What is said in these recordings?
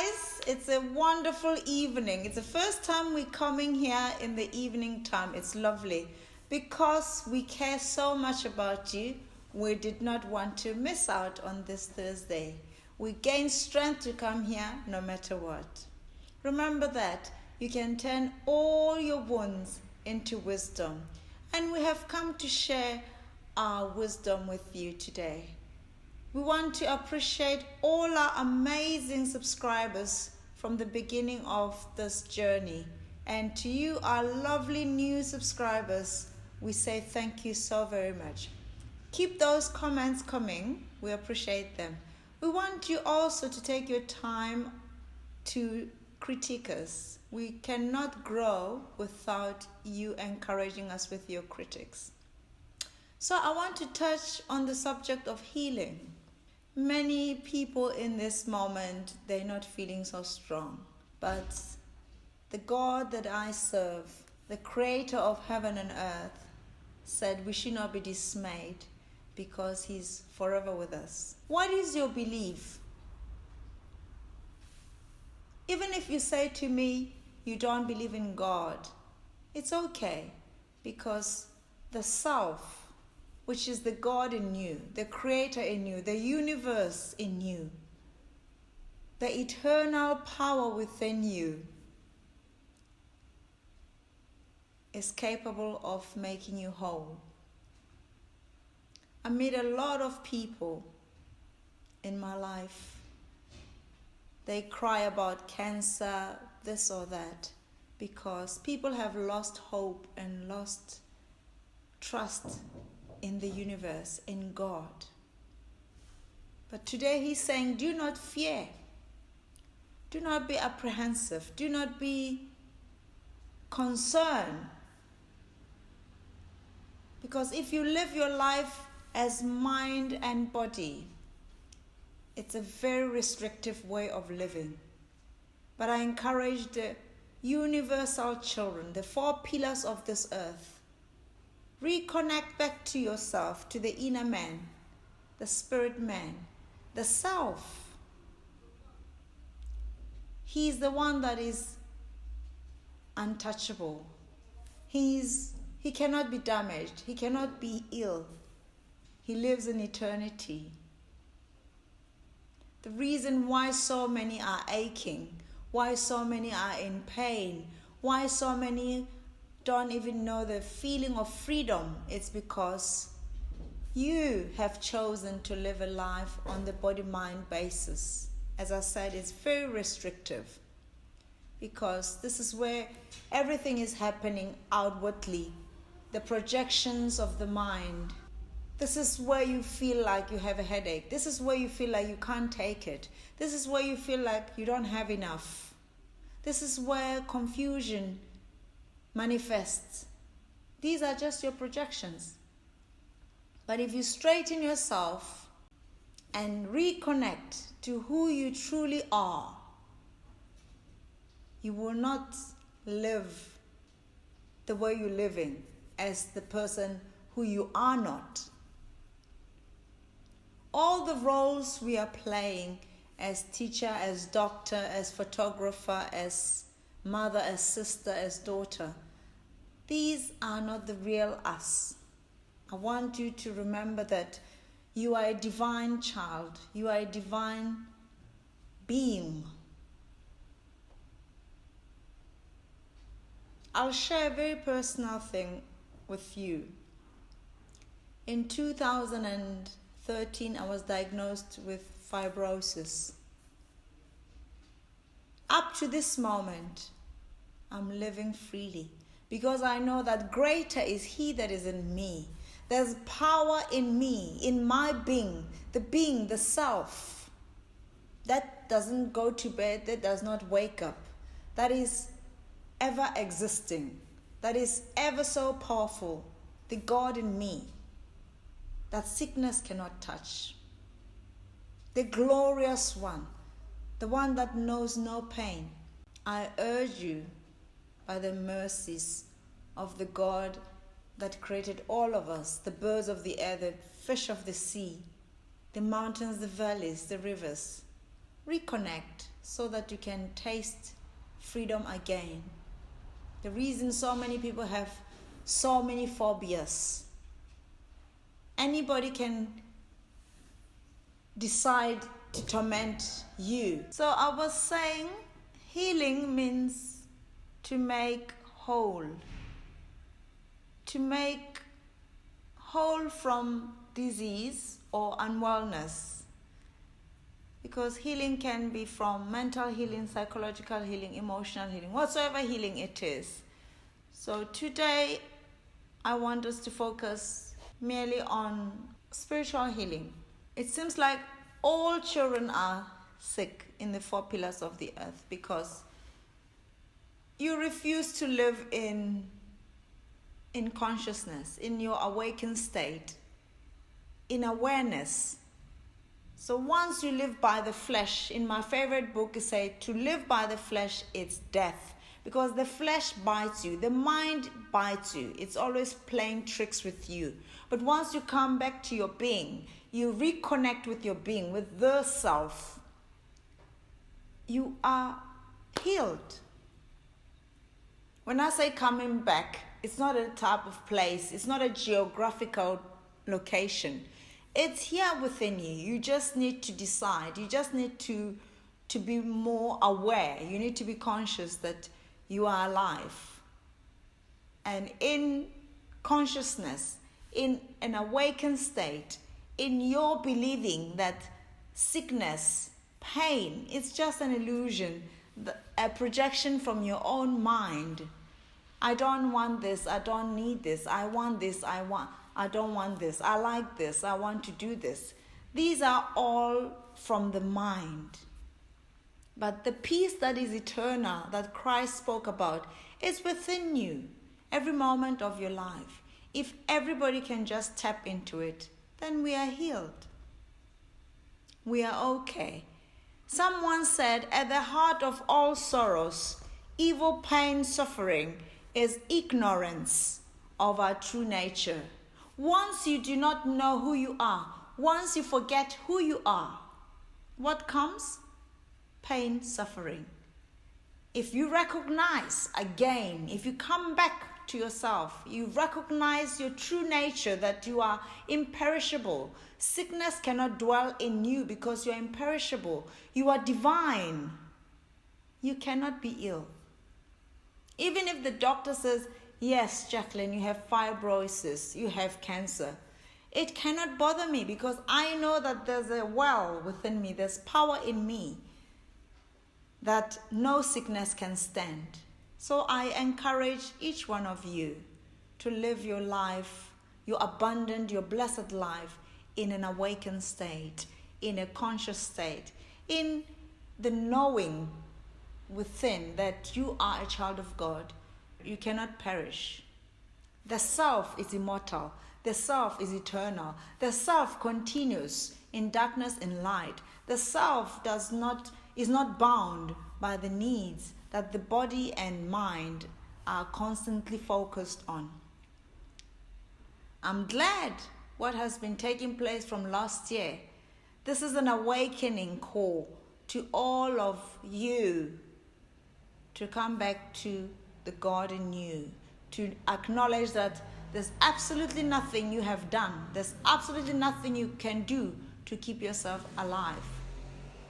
guys, it's a wonderful evening. It's the first time we're coming here in the evening time. It's lovely. Because we care so much about you, we did not want to miss out on this Thursday. We gain strength to come here no matter what. Remember that you can turn all your wounds into wisdom. And we have come to share our wisdom with you today. We want to appreciate all our amazing subscribers from the beginning of this journey. And to you, our lovely new subscribers, we say thank you so very much. Keep those comments coming. We appreciate them. We want you also to take your time to critique us. We cannot grow without you encouraging us with your critics. So I want to touch on the subject of healing. Many people in this moment, they're not feeling so strong. But the God that I serve, the creator of heaven and earth, said we should not be dismayed because he's forever with us. What is your belief? Even if you say to me, you don't believe in God, it's okay, because the self, which is the God in you, the creator in you, the universe in you, the eternal power within you, is capable of making you whole. I meet a lot of people in my life. They cry about cancer, this or that, because people have lost hope and lost trust in the universe, in God. But today he's saying, do not fear. Do not be apprehensive. Do not be concerned. Because if you live your life as mind and body, it's a very restrictive way of living. But I encourage the universal children, the 4 pillars of this earth, reconnect back to yourself, to the inner man, the spirit man, the self. He's the one that is untouchable. He cannot be damaged. He cannot be ill. He lives in eternity. The reason why so many are aching, why so many are in pain, why so many don't even know the feeling of freedom, it's because you have chosen to live a life on the body-mind basis. As I said, it's very restrictive, because this is where everything is happening outwardly, the projections of the mind. This is where you feel like you have a headache. This is where you feel like you can't take it. This is where you feel like you don't have enough. This is where confusion manifests. These are just your projections. But if you straighten yourself and reconnect to who you truly are, you will not live the way you're living as the person who you are not. All the roles we are playing as teacher, as doctor, as photographer, as mother, as sister, as daughter, these are not the real us. I want you to remember that you are a divine child. You are a divine being. I'll share a very personal thing with you. In 2013, I was diagnosed with fibrosis. Up to this moment, I'm living freely, because I know that greater is he that is in me. There's power in me, in my being, the self, that doesn't go to bed, that does not wake up, that is ever existing, that is ever so powerful, the God in me, that sickness cannot touch. The glorious one, the one that knows no pain. I urge you, by the mercies of the God that created all of us, the birds of the air, the fish of the sea, the mountains, the valleys, the rivers, reconnect so that you can taste freedom again. The reason so many people have so many phobias. Anybody can decide to torment you. So I was saying healing means to make whole. To make whole from disease or unwellness. Because healing can be from mental healing, psychological healing, emotional healing, whatsoever healing it is. So today, I want us to focus merely on spiritual healing. It seems like all children are sick in the 4 pillars of the earth because you refuse to live in consciousness, in your awakened state, in awareness. So once you live by the flesh, in my favorite book, it says to live by the flesh, it's death. Because the flesh bites you, the mind bites you. It's always playing tricks with you. But once you come back to your being, you reconnect with your being, with the self, you are healed. When I say coming back, it's not a type of place, it's not a geographical location. It's here within you. You just need to decide. You just need to be more aware. You need to be conscious that you are alive. And in consciousness, in an awakened state, in your believing that sickness, pain, it's just an illusion, a projection from your own mind. I don't want this, I don't need this, I want this, I don't want this, I like this, I want to do this. These are all from the mind. But the peace that is eternal, that Christ spoke about, is within you, every moment of your life. If everybody can just tap into it, then we are healed. We are okay. Someone said, at the heart of all sorrows, evil, pain, suffering, is ignorance of our true nature. Once you do not know who you are, once you forget who you are, what comes? Pain, suffering. If you recognize again, if you come back to yourself, you recognize your true nature, that you are imperishable. Sickness cannot dwell in you because you are imperishable. You are divine. You cannot be ill. Even if the doctor says, yes, Jacqueline, you have fibrosis, you have cancer, it cannot bother me because I know that there's a well within me, there's power in me that no sickness can stand. So I encourage each one of you to live your life, your abundant, your blessed life in an awakened state, in a conscious state, in the knowing within that you are a child of God. You cannot perish. The self is immortal. The self is eternal. The self continues in darkness and light. The self is not bound by the needs that the body and mind are constantly focused on. I'm glad what has been taking place from last year. This is an awakening call to all of you to come back to the God in you, to acknowledge that there's absolutely nothing you have done, there's absolutely nothing you can do to keep yourself alive,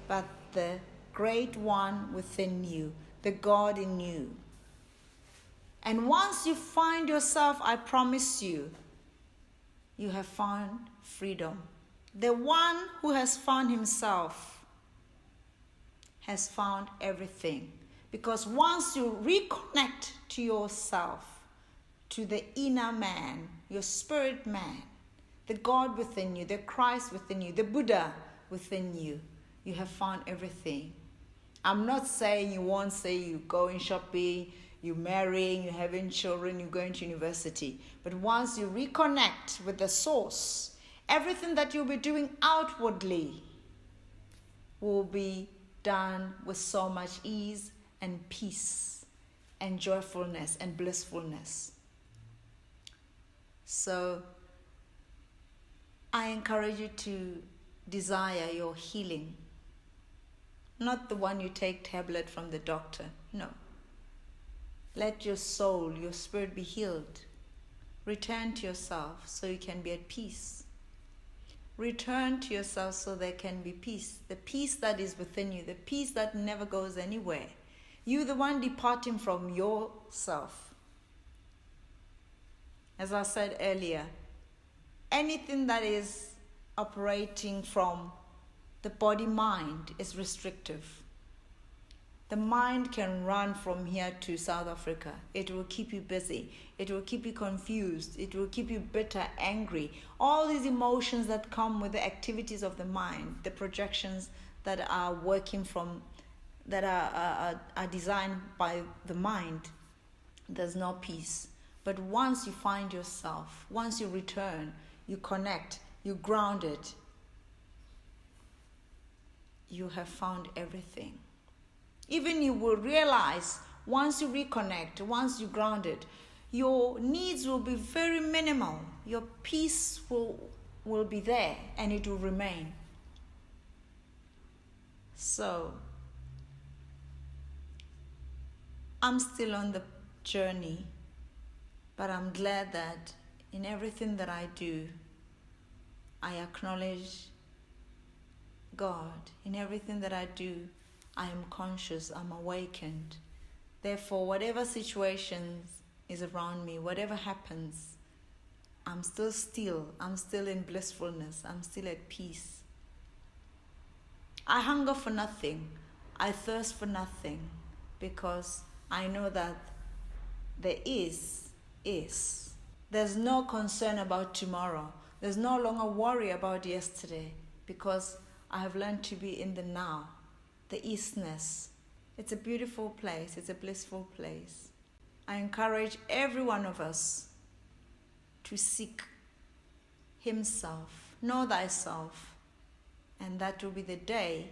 but the great one within you, the God in you. And once you find yourself, I promise you, you have found freedom. The one who has found himself has found everything. Because once you reconnect to yourself, to the inner man, your spirit man, the God within you, the Christ within you, the Buddha within you, you have found everything. I'm not saying you won't say you going shopping, you're marrying, you're having children, you're going to university. But once you reconnect with the source, everything that you'll be doing outwardly will be done with so much ease and peace and joyfulness and blissfulness. So I encourage you to desire your healing. Not the one you take tablet from the doctor. No. Let your soul, your spirit be healed. Return to yourself so you can be at peace. Return to yourself so there can be peace. The peace that is within you, the peace that never goes anywhere. You, the one departing from yourself. As I said earlier, anything that is operating from the body-mind is restrictive. The mind can run from here to South Africa. It will keep you busy. It will keep you confused. It will keep you bitter, angry. All these emotions that come with the activities of the mind, the projections that are working from, that are designed by the mind, there's no peace. But once you find yourself, once you return, you connect, you ground it, you have found everything. Even you will realize once you reconnect, once you ground it, your needs will be very minimal. Your peace will be there and it will remain. So, I'm still on the journey, but I'm glad that in everything that I do, I acknowledge God. In everything that I do, I am conscious, I'm awakened. Therefore, whatever situations is around me, whatever happens, I'm still in blissfulness, I'm still at peace. I hunger for nothing, I thirst for nothing, because I know that there is. There's no concern about tomorrow. There's no longer worry about yesterday, because I have learned to be in the now. The eastness. It's a beautiful place. It's a blissful place. I encourage every one of us to seek himself. Know thyself. And that will be the day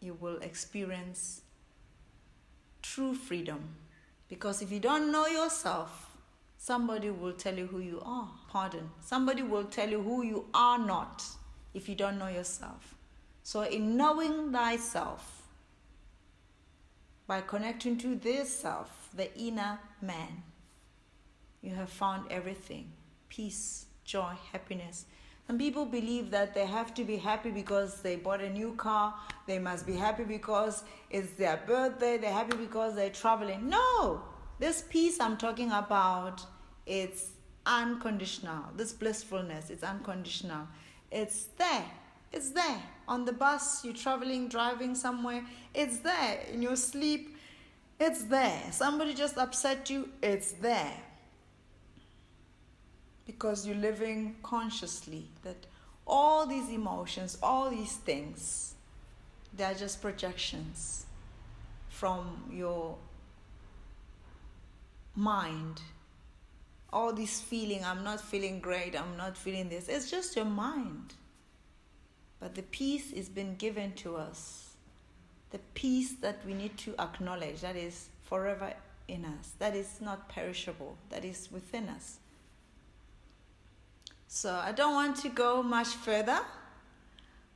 you will experience true freedom. Because if you don't know yourself, somebody will tell you who you are. Somebody will tell you who you are not if you don't know yourself. So in knowing thyself, by connecting to this self, the inner man, you have found everything. Peace, joy, happiness. Some people believe that they have to be happy because they bought a new car. They must be happy because it's their birthday. They're happy because they're traveling. No! This peace I'm talking about, it's unconditional. This blissfulness, it's unconditional. It's there. It's there. On the bus, you're traveling, driving somewhere. It's there. In your sleep, it's there. Somebody just upset you, it's there. Because you're living consciously. That all these emotions, all these things, they are just projections from your mind. All this feeling, I'm not feeling great, I'm not feeling this. It's just your mind. But the peace is been given to us. The peace that we need to acknowledge, that is forever in us. That is not perishable. That is within us. So I don't want to go much further.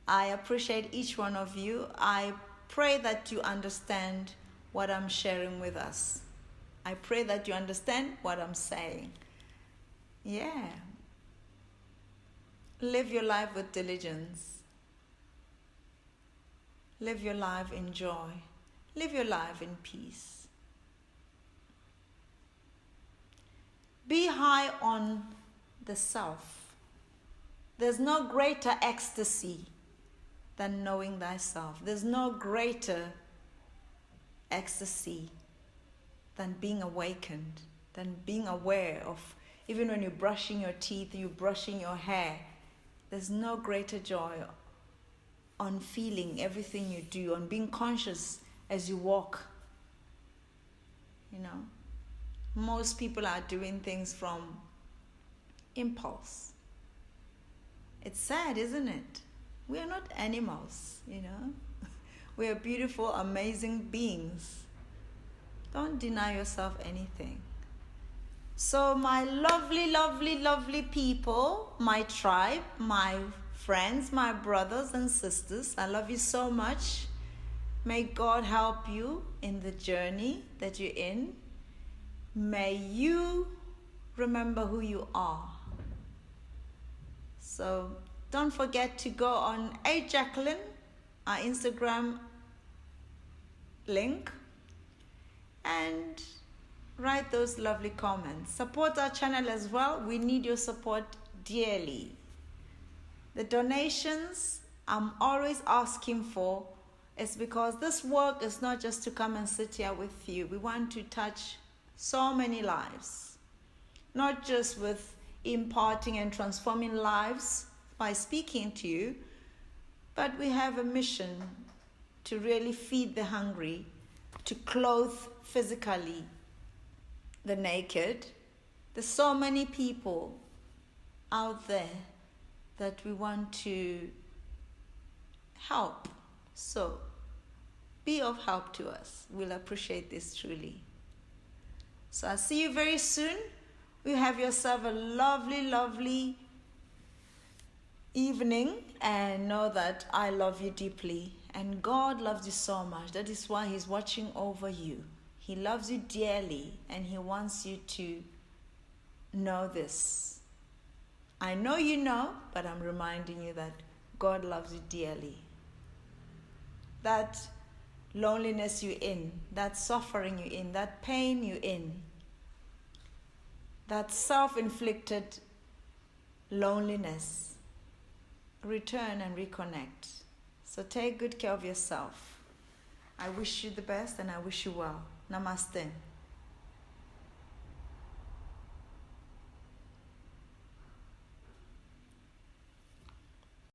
I appreciate each one of you. I pray that you understand what I'm sharing with us. I pray that you understand what I'm saying. Yeah. Live your life with diligence. Live your life in joy. Live your life in peace. Be high on the self. There's no greater ecstasy than knowing thyself. There's no greater ecstasy than being awakened, than being aware of, even when you're brushing your teeth, you're brushing your hair, there's no greater joy on feeling everything you do, on being conscious as you walk. You know, most people are doing things from impulse. It's sad, isn't it? We are not animals, you know. We are beautiful, amazing beings. Don't deny yourself anything. So my lovely, lovely, lovely people, my tribe, my friends, my brothers and sisters, I love you so much. May God help you in the journey that you're in. May you remember who you are. So don't forget to go on Jacqueline, our Instagram link, and write those lovely comments. Support our channel as well. We need your support dearly. The donations I'm always asking for is because this work is not just to come and sit here with you. We want to touch so many lives, not just with imparting and transforming lives by speaking to you, but we have a mission to really feed the hungry, to clothe physically the naked. There's so many people out there that we want to help. So be of help to us. We'll appreciate this truly. So I'll see you very soon. You have yourself a lovely, lovely evening, and know that I love you deeply and God loves you so much. That is why He's watching over you. He loves you dearly and He wants you to know this. I know you know, but I'm reminding you that God loves you dearly. That loneliness you're in, that suffering you're in, that pain you're in, that self-inflicted loneliness, return and reconnect. So take good care of yourself. I wish you the best and I wish you well. Namaste.